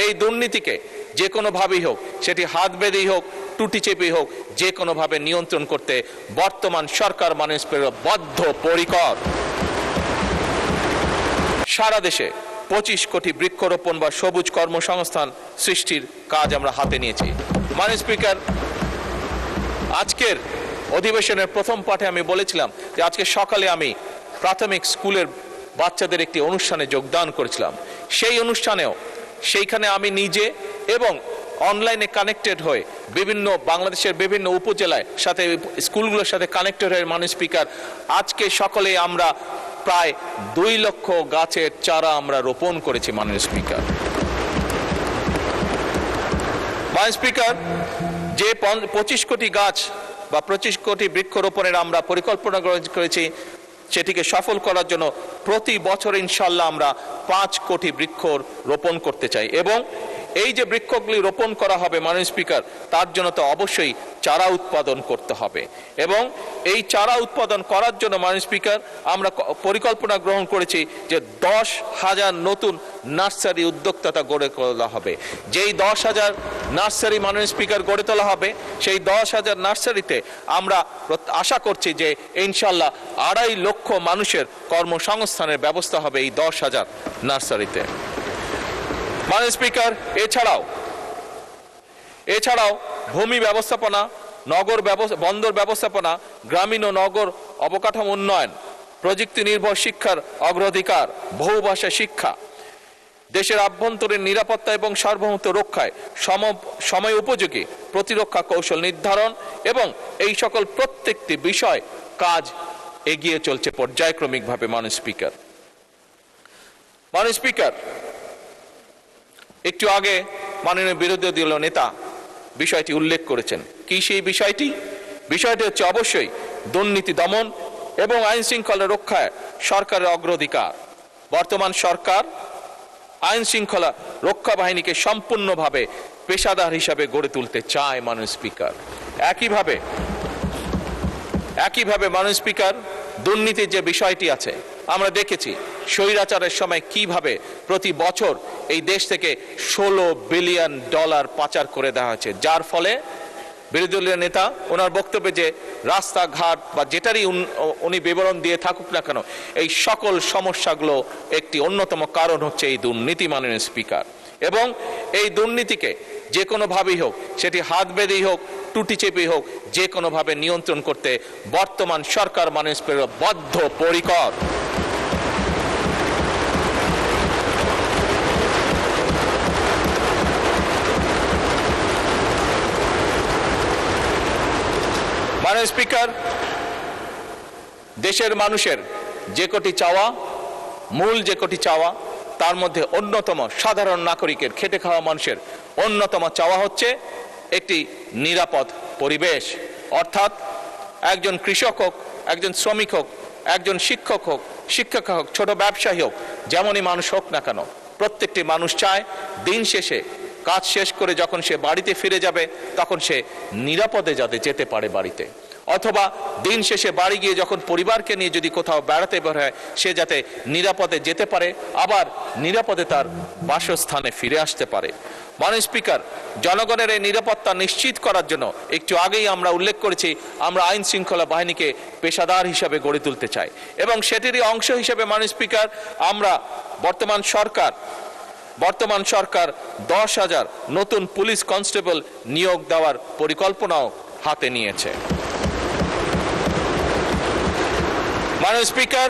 এই দুর্নীতিকে যে কোনোভাবেই হোক, সেটি হাত বেঁধেই হোক, টুটি চেপেই হোক, যে কোনোভাবে নিয়ন্ত্রণ করতে বর্তমান সরকার মানুষের বদ্ধপরিকর। সারা দেশে 25 কোটি বৃক্ষরোপণ বা সবুজ কর্মসংস্থান সৃষ্টির কাজ আমরা হাতে নিয়েছি। মাননীয় স্পিকার, আজকের অধিবেশনের প্রথম পাঠে আমি বলেছিলাম যে আজকে সকালে আমি প্রাথমিক স্কুলের বাচ্চাদের একটি অনুষ্ঠানে যোগদান করেছিলাম। সেই অনুষ্ঠানেও সেইখানে আমি নিজে এবং অনলাইনে কানেক্টেড হয়ে বাংলাদেশের বিভিন্ন উপজেলায় সাথে স্কুলগুলোর সাথে কানেক্টেড হয়ে মাননীয় স্পিকার আজকে সকালে আমরা প্রায় 2 লক্ষ গাছের চারা আমরা রোপণ করেছি। মাননীয় স্পিকার, মাননীয় স্পিকার, যে 25 কোটি গাছ বা 25 কোটি বৃক্ষরোপণের আমরা পরিকল্পনা করেছি, সেটিকে সফল করার জন্য প্রতি বছর ইনশাল্লাহ আমরা 5 কোটি বৃক্ষ রোপণ করতে চাই। এবং এই যে বৃক্ষগুলি রোপণ করা হবে মাননীয় স্পিকার, তার জন্য তো অবশ্যই চারা উৎপাদন করতে হবে। এবং এই চারা উৎপাদন করার জন্য মাননীয় স্পিকার আমরা পরিকল্পনা গ্রহণ করেছি যে 10,000 নতুন নার্সারি উদ্যোক্তা গড়ে তোলা হবে। যেই 10,000 নার্সারি মাননীয় স্পিকার গড়ে তোলা হবে, সেই 10,000 নার্সারিতে আমরা আশা করছি যে ইনশাল্লাহ 2.5 লক্ষ মানুষের কর্মসংস্থানের ব্যবস্থা হবে এই 10,000 নার্সারিতে। মাননীয় স্পিকার, এছাড়াও ভূমি ব্যবস্থাপনা, বন্দর ব্যবস্থাপনা, গ্রামীণ ও নগর অবকাঠামো উন্নয়ন, প্রযুক্তি নির্ভর শিক্ষার অগ্রাধিকার, বহুভাষা শিক্ষা, দেশের আভ্যন্তরীণ নিরাপত্তা এবং সার্বভৌমত্ব রক্ষায় সময় উপযোগী প্রতিরক্ষা কৌশল নির্ধারণ এবং এই সকল প্রত্যেকটি বিষয় কাজ এগিয়ে চলছে পর্যায়ক্রমিকভাবে। মাননীয় স্পিকার, একটু আগে মাননীয় বিরোধী দলীয় নেতা বিষয়টি উল্লেখ করেছেন। কি সেই বিষয়টি হচ্ছে অবশ্যই দুর্নীতি দমন এবং আইন শৃঙ্খলা রক্ষায় সরকারের অগ্রাধিকার। বর্তমান সরকার আইন শৃঙ্খলা রক্ষা বাহিনীকে সম্পূর্ণভাবে পেশাদার হিসাবে গড়ে তুলতে চায়। মাননীয় স্পিকার, একইভাবে মাননীয় স্পিকার, দুর্নীতির যে বিষয়টি আছে, আমরা দেখেছি স্বৈরাচারের সময় কিভাবে প্রতি বছর এই দেশ থেকে $16 বিলিয়ন পাচার করে দেওয়া হয়েছে, যার ফলে বিরোধী দলীয় নেতা ওনার বক্তব্যে যে রাস্তাঘাট বা যেটারই উনি বিবরণ দিয়ে থাকুক না কেন, এই সকল সমস্যাগুলো একটি অন্যতম কারণ হচ্ছে এই দুর্নীতি। মাননীয় স্পিকার, এবং এই দুর্নীতিকে যে কোনোভাবেই হোক, সেটি হাত বেঁধেই হোক, টুটি চেপেই হোক, যে কোনোভাবে নিয়ন্ত্রণ করতে বর্তমান সরকার মাননীয় স্পিকার বদ্ধপরিকর। মাননীয় স্পিকার, দেশের মানুষের যে কটি চাওয়া, মূল যে কটি চাওয়া, তার মধ্যে অন্যতম সাধারণ নাগরিকের, খেটে খাওয়া মানুষের অন্যতম চাওয়া হচ্ছে একটি নিরাপদ পরিবেশ। অর্থাৎ একজন কৃষক হোক, একজন শ্রমিক হোক, একজন শিক্ষক হোক, শিক্ষিকা হোক, ছোট ব্যবসায়ী হোক, যেমনই মানুষ হোক না কেন, প্রত্যেকটি মানুষ চায় দিন শেষে কাজ শেষ করে যখন সে বাড়িতে ফিরে যাবে, তখন সে নিরাপদে যাতে যেতে পারে বাড়িতে, অথবা দিন শেষে বাড়ি গিয়ে যখন পরিবারকে নিয়ে যদি কোথাও বেড়াতে বের হয়, সে যাতে নিরাপদে যেতে পারে, আবার নিরাপদে তার বাসস্থানে ফিরে আসতে পারে। মাননীয় স্পিকার, জনগণের এই নিরাপত্তা নিশ্চিত করার জন্য একটু আগেই আমরা উল্লেখ করেছি, আমরা আইন শৃঙ্খলা বাহিনীকে পেশাদার হিসাবে গড়ে তুলতে চাই এবং সেটিরই অংশ হিসেবে মাননীয় স্পিকার, আমরা বর্তমান সরকার 10,000 নতুন পুলিশ কনস্টেবল নিয়োগ দেওয়ার পরিকল্পনাও হাতে নিয়েছে। মাননীয় স্পিকার,